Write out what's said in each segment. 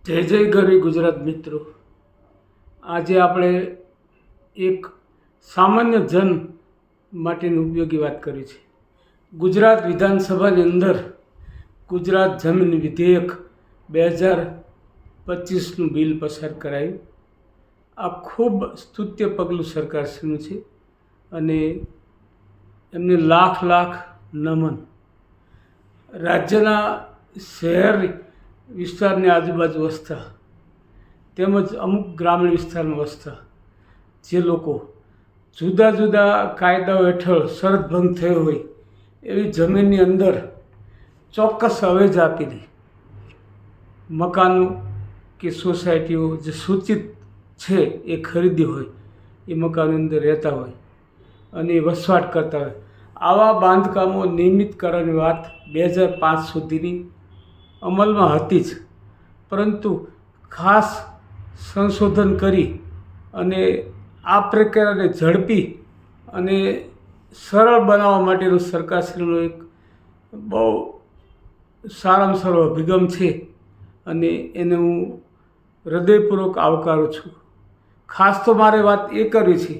જય જય ગરવી ગુજરાત મિત્રો. આજે આપણે એક સામાન્ય જન માટેની ઉપયોગી વાત કરી છે. ગુજરાત વિધાનસભાની અંદર ગુજરાત જમીન વિધેયક 2025નું બિલ પસાર કરાયું. આ ખૂબ સ્તુત્ય પગલું સરકારશ્રીનું છે અને એમને લાખ લાખ નમન. રાજ્યના શહેર વિસ્તારની આજુબાજુ વસતા તેમજ અમુક ગ્રામીણ વિસ્તારમાં વસતા જે લોકો જુદા જુદા કાયદાઓ હેઠળ શરત ભંગ થયો હોય એવી જમીનની અંદર ચોક્કસ અવેજ આપીને મકાનો કે સોસાયટીઓ જે સૂચિત છે એ ખરીદી હોય એ મકાનની અંદર રહેતા હોય અને વસવાટ કરતા હોય આવા બાંધકામો નિયમિત કરવાની વાત 2005 સુધીની અમલમાં હતી જ, પરંતુ ખાસ સંશોધન કરી અને આ પ્રક્રિયાને ઝડપી અને સરળ બનાવવા માટેનો સરકારશ્રીનો એક બહુ સારામાં સારો અભિગમ છે અને એને હું હૃદયપૂર્વક આવકારું છું. ખાસ તો મારે વાત એ કરવી છે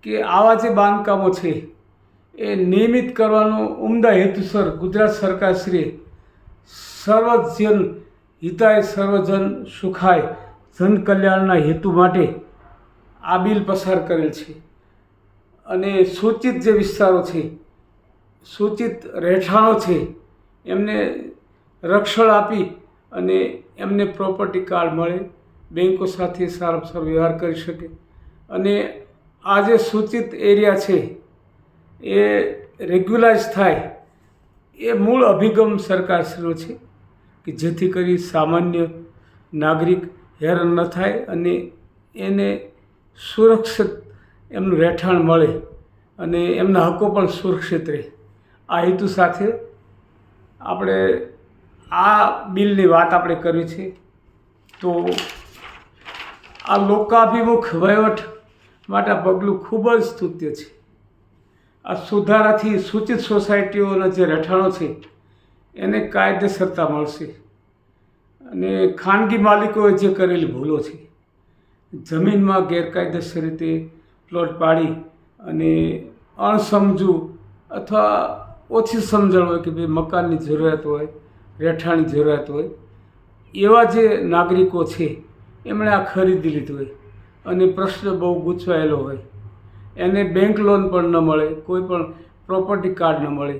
કે આવા જે બાંધકામો છે એ નિયમિત કરવાનો ઉમદા હેતુસર ગુજરાત સરકારશ્રીએ સર્વજન હિતાય સર્વજન સુખાય જન કલ્યાણના હેતુ માટે આ બિલ પસાર કરેલ છે. અને સૂચિત જે વિસ્તારો છે, સૂચિત રહેઠાણો છે, એમને રક્ષણ આપી અને એમને પ્રોપર્ટી કાર્ડ મળે, બેન્કો સાથે સારામાં સારો વ્યવહાર કરી શકે અને આ જે સૂચિત એરિયા છે એ રેગ્યુલાઇઝ થાય એ મૂળ અભિગમ સરકારશ્રીનો છે કે જેથી કરી સામાન્ય નાગરિક હેરાન ન થાય અને એને સુરક્ષિત એમનું રહેઠાણ મળે અને એમના હકો પણ સુરક્ષિત રહે. આ હેતુ સાથે આપણે આ બિલની વાત આપણે કરવી છે. તો આ લોકાભિમુખ વહીવટ માટે આ પગલું ખૂબ જ સ્તુત્ય છે. આ સુધારાથી સૂચિત સોસાયટીઓના જે રહેઠાણો છે એને કાયદેસરતા મળશે અને ખાનગી માલિકોએ જે કરેલી ભૂલો છે, જમીનમાં ગેરકાયદેસર રીતે પ્લોટ પાડી અને અણસમજુ અથવા ઓછી સમજણ હોય કે ભાઈ મકાનની જરૂરિયાત હોય, રહેઠાણની જરૂરિયાત હોય, એવા જે નાગરિકો છે એમણે આ ખરીદી લીધું હોય અને પ્રશ્ન બહુ ગૂંચવાયેલો હોય, એને બેંક લોન પણ ન મળે, કોઈ પણ પ્રોપર્ટી કાર્ડ ન મળે,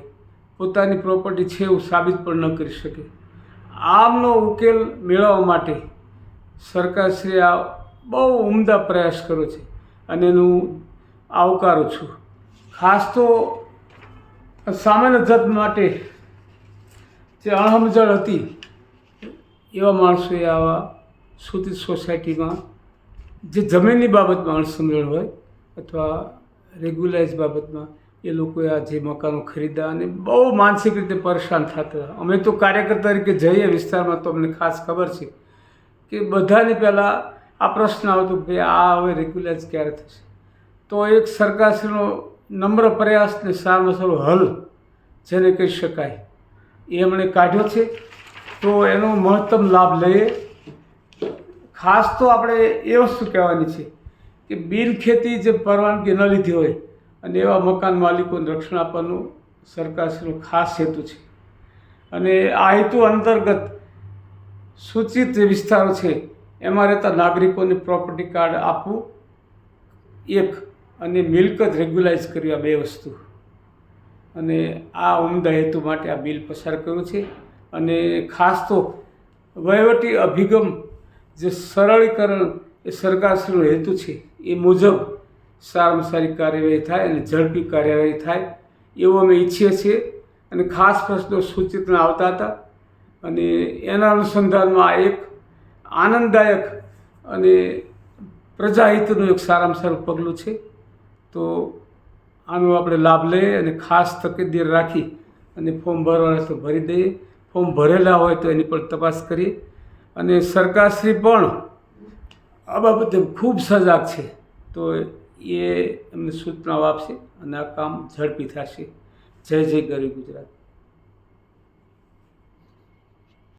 પોતાની પ્રોપર્ટી છે એવું સાબિત પણ ન કરી શકે. આમનો ઉકેલ મેળવવા માટે સરકારશ્રીએ આ બહુ ઉમદા પ્રયાસ કર્યો છે અને એનું આવકારું છું. ખાસ તો સામાન્ય જન માટે જે અણસમજણ હતી એવા માણસોએ આવા સૂચિત સોસાયટીમાં જે જમીનની બાબતમાં અણસમજણ હોય અથવા રેગ્યુલાઇઝ બાબતમાં એ લોકોએ આ જે મકાનો ખરીદ્યા અને બહુ માનસિક રીતે પરેશાન થતા હતા. અમે તો કાર્યકર તરીકે જઈએ વિસ્તારમાં તો અમને ખાસ ખબર છે કે બધાની પહેલાં આ પ્રશ્ન આવતો કે ભાઈ આ હવે રેગ્યુલાઇઝ ક્યારે થશે. તો એક સરકારશ્રીનો નમ્ર પ્રયાસને સારામાં સારો હલ જેને કહી શકાય એ એમણે કાઢ્યો છે. તો એનો મહત્તમ લાભ લઈએ. ખાસ તો આપણે એ વસ્તુ કહેવાની છે કે બિનખેતી જે પરવાનગી ન લીધી હોય અને એવા મકાન માલિકોને રક્ષણ આપવાનું સરકારશ્રીનો ખાસ હેતુ છે. અને આ હેતુ અંતર્ગત સૂચિત જે વિસ્તારો છે એમાં રહેતા નાગરિકોને પ્રોપર્ટી કાર્ડ આપવું એક અને મિલકત રેગ્યુલાઇઝ કરવી, આ બે વસ્તુ. અને આ ઉમદા હેતુ માટે આ બિલ પસાર કર્યું છે. અને ખાસ તો વહીવટી અભિગમ જે સરળીકરણ એ સરકારશ્રીનો હેતુ છે એ મુજબ સારામાં સારી કાર્યવાહી થાય અને ઝડપી કાર્યવાહી થાય એવું અમે ઈચ્છીએ છીએ. અને ખાસ પ્રશ્નો સૂચિતના આવતા હતા અને એના અનુસંધાનમાં આ એક આનંદદાયક અને પ્રજાહિતનું એક સારામાં સારું પગલું છે. તો આનો આપણે લાભ લઈએ અને ખાસ તકેદારી રાખી અને ફોર્મ ભરવાના તો ભરી દઈએ, ફોર્મ ભરેલા હોય તો એની પણ તપાસ કરીએ. અને સરકારશ્રી પણ આ બાબતે ખૂબ સજાગ છે, તો એ એમને સૂચનાઓ આપશે અને આ કામ ઝડપી થશે. જય જય ગરવી ગુજરાત.